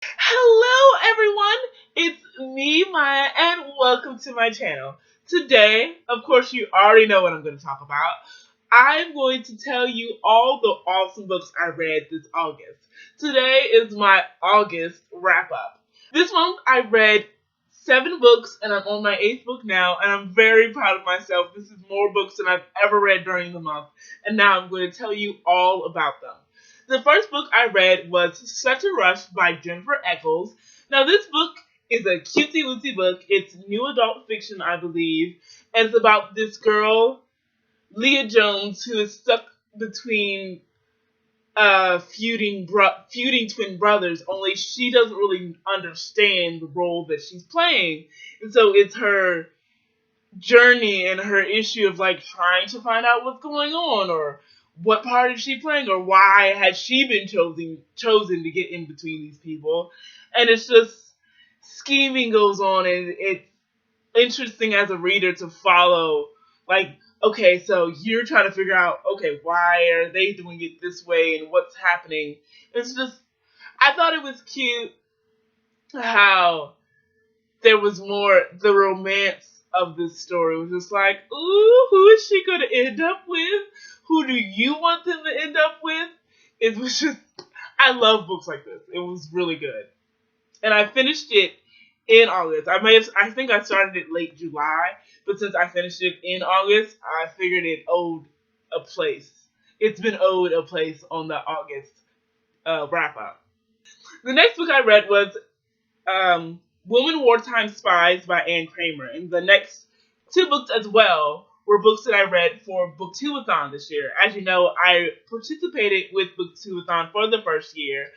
Hello, everyone. It's me, Maya, and welcome to my channel. Today, of course, you already know what I'm going to talk about. I'm going to tell you all the awesome books I read this August. Today is my August wrap up. This month, I read 7 books, and I'm on my 8th book now, and I'm very proud of myself. This is more books than I've ever read during the month, and now I'm going to tell you all about them. The first book I read was Such a Rush by Jennifer Echols. Now, this book is a cutesy wootsy book. It's new adult fiction, I believe, and it's about this girl, Leah Jones, who is stuck between feuding twin brothers. Only she doesn't really understand the role that she's playing, and so it's her journey and her issue of like trying to find out what's going on, or what part is she playing, or why has she been chosen to get in between these people. And it's just scheming goes on, and it's interesting as a reader to follow, like, okay, so you're trying to figure out, okay, why are they doing it this way and what's happening. It's just, I thought it was cute how there was more, the romance of this story was just like, ooh, who is she going to end up with? Who do you want them to end up with? It was just, I love books like this. It was really good. And I finished it in August. I think I started it late July, but since I finished it in August, I figured it owed a place. It's been owed a place on the August wrap up. The next book I read was Wartime Spies by Kramer. And the next 2 books as well were books that I read for Booktuathon this year. As you know, I participated with Booktuathon for the first year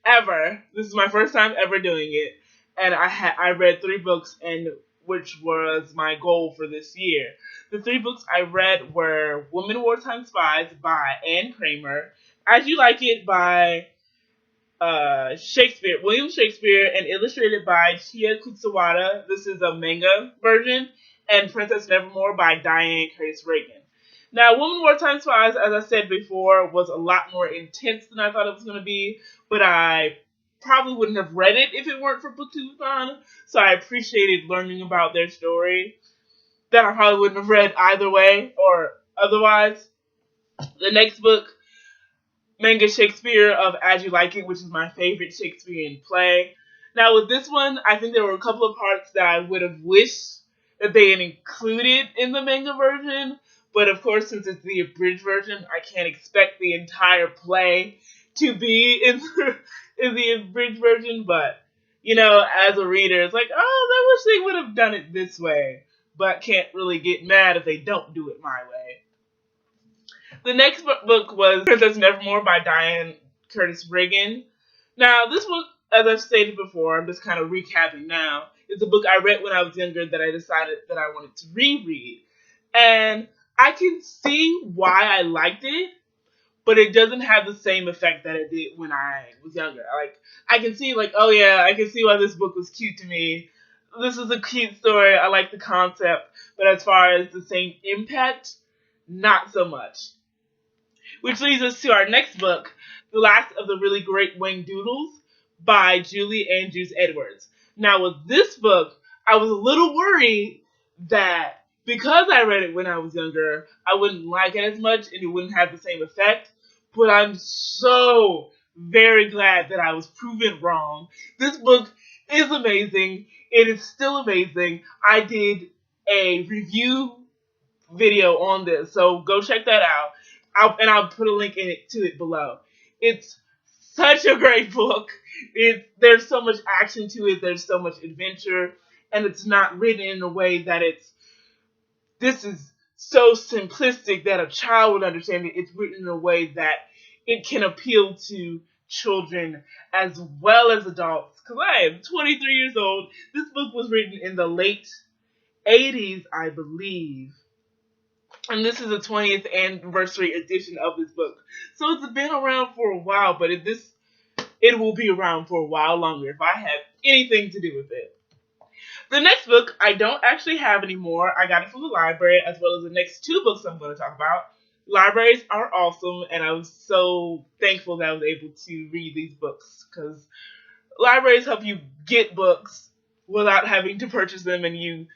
ever. This is my first time ever doing it. And I read 3 books, and which was my goal for this year. The 3 books I read were Wartime Spies by Kramer, As You Like It by William Shakespeare, and illustrated by Chie Kutsuwada. This is a manga version, and Princess Nevermore by Dian Curtis Regan. Now, Wartime Spies, as I said before, was a lot more intense than I thought it was going to be, but I probably wouldn't have read it if it weren't for Booktuathon, so I appreciated learning about their story that I probably wouldn't have read either way or otherwise. The next book, Manga Shakespeare of As You Like It, which is my favorite Shakespearean play. Now, with this one, I think there were a couple of parts that I would have wished that they had included in the manga version, but of course, since it's the abridged version, I can't expect the entire play to be in the abridged version. But, you know, as a reader, it's like, oh, I wish they would have done it this way, but can't really get mad if they don't do it my way. The next book was Princess Nevermore by Dian Curtis Regan. Now, this book, as I've stated before, I'm just kind of recapping now, is a book I read when I was younger that I decided that I wanted to reread. And I can see why I liked it, but it doesn't have the same effect that it did when I was younger. Like, I can see, like, oh yeah, I can see why this book was cute to me. This is a cute story. I like the concept. But as far as the same impact, not so much. Which leads us to our next book, the last of the really great Whangdoodles by Julie Andrews Edwards. Now, with this book, I was a little worried that because I read it when I was younger, I wouldn't like it as much and it wouldn't have the same effect. But I'm so very glad that I was proven wrong. This book is amazing. It is still amazing. I did a review video on this, so go check that out. I'll put a link to it below. It's such a great book. There's so much action to it. There's so much adventure, and it's not written in a way that this is so simplistic that a child would understand it. It's written in a way that it can appeal to children as well as adults. Because I am 23 years old. This book was written in the late 80s, I believe. And this is the 20th anniversary edition of this book. So it's been around for a while, but it will be around for a while longer if I have anything to do with it. The next book I don't actually have anymore. I got it from the library, as well as the next 2 books I'm going to talk about. libraries are awesome, and I was so thankful that I was able to read these books because libraries help you get books without having to purchase them, and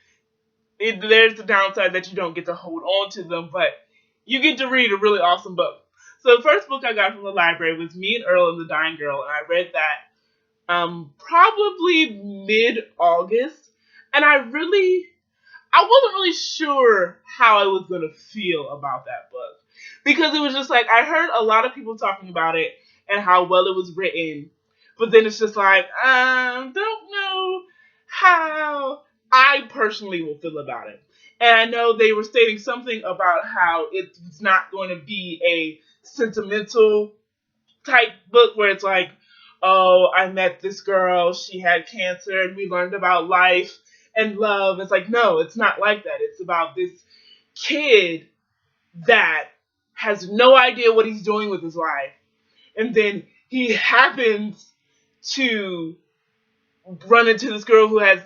there's the downside that you don't get to hold on to them, but you get to read a really awesome book. So the first book I got from the library was Me and Earl and the Dying Girl, and I read that probably mid-August, and I wasn't really sure how I was going to feel about that book. Because it was just like, I heard a lot of people talking about it and how well it was written. But then it's just like, I don't know how I personally will feel about it. And I know they were stating something about how it's not going to be a sentimental type book where it's like, oh, I met this girl, she had cancer, and we learned about life and love. It's like, no, it's not like that. It's about this kid that has no idea what he's doing with his life. And then he happens to run into this girl who has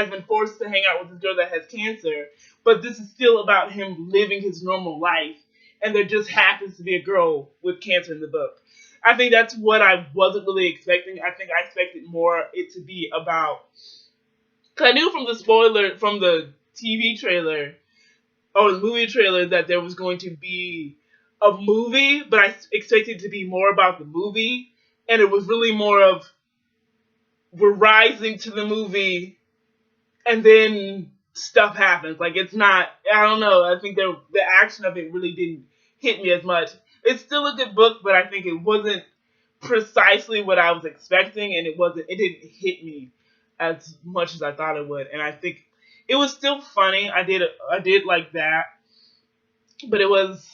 been forced to hang out with this girl that has cancer. But this is still about him living his normal life. And there just happens to be a girl with cancer in the book. I think that's what I wasn't really expecting. I think I expected more it to be about. Cause I knew from the TV trailer or the movie trailer that there was going to be a movie, but I expected it to be more about the movie, and it was really more of we're rising to the movie, and then stuff happens. Like it's not. I don't know. I think the action of it really didn't hit me as much. It's still a good book, but I think it wasn't precisely what I was expecting, and it didn't hit me as much as I thought it would. And I think it was still funny. I did like that, but it was,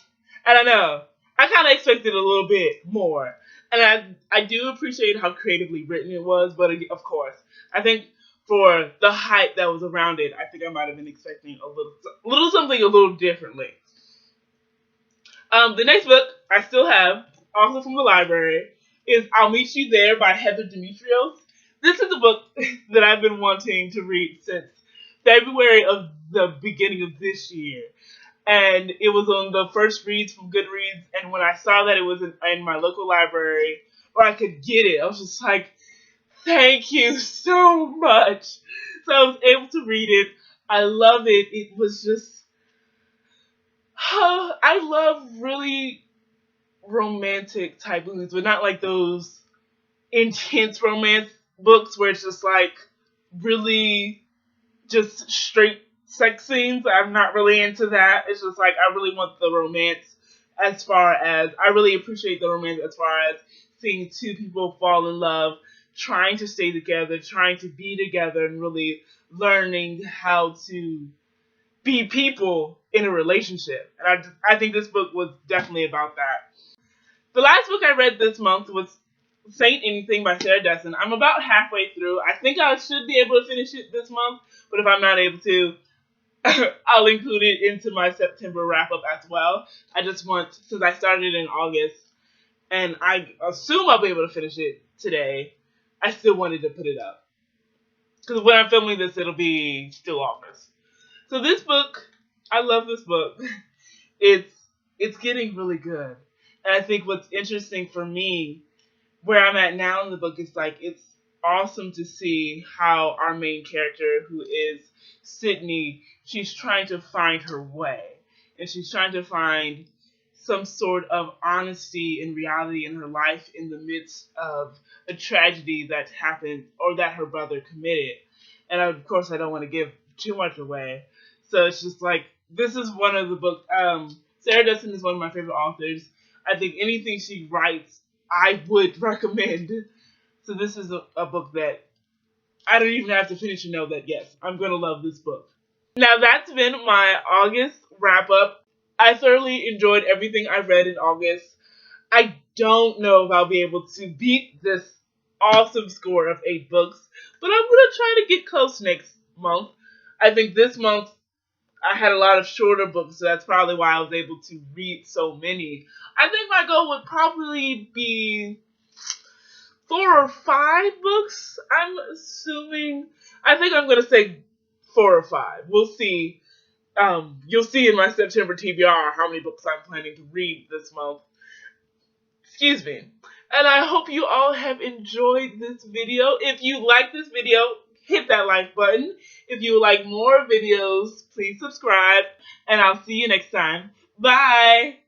I don't know. I kind of expected a little bit more, and I do appreciate how creatively written it was. But of course, I think for the hype that was around it, I think I might have been expecting a little something a little differently. The next book I still have, also from the library, is I'll Meet You There by Heather Demetrios. This is a book that I've been wanting to read since February of the beginning of this year. And it was on the first reads from Goodreads, and when I saw that it was in my local library, or I could get it, I was just like, thank you so much. So I was able to read it. I love it. It was just, I love really romantic type movies, but not like those intense romance books where it's just like really just straight sex scenes. I'm not really into that. It's just like I really want the romance as far as I really appreciate the romance as far as seeing two people fall in love, trying to stay together, trying to be together, and really learning how to be people in a relationship. And I think this book was definitely about that. The last book I read this month was Saint Anything by Sarah Dessen. I'm about halfway through. I think I should be able to finish it this month, but if I'm not able to, I'll include it into my September wrap up as well. I just want, since I started in August, and I assume I'll be able to finish it today, I still wanted to put it up. Because when I'm filming this, it'll be still August. So this book, I love this book. It's getting really good. And I think what's interesting for me, where I'm at now in the book, is like it's awesome to see how our main character, who is Sydney, she's trying to find her way. And she's trying to find some sort of honesty and reality in her life in the midst of a tragedy that happened or that her brother committed. And of course, I don't want to give too much away. So it's just like, this is one of the books. Sarah Dessen is one of my favorite authors. I think anything she writes, I would recommend. So this is a book that I don't even have to finish to know that, yes, I'm going to love this book. Now, that's been my August wrap up. I thoroughly enjoyed everything I read in August. I don't know if I'll be able to beat this awesome score of 8 books, but I'm going to try to get close next month. I think this month I had a lot of shorter books, so that's probably why I was able to read so many. I think my goal would probably be 4 or 5 books, I'm assuming. I think I'm going to say 4 or 5. We'll see. You'll see in my September TBR how many books I'm planning to read this month. Excuse me. And I hope you all have enjoyed this video. If you like this video, hit that like button. If you would like more videos, please subscribe. And I'll see you next time. Bye!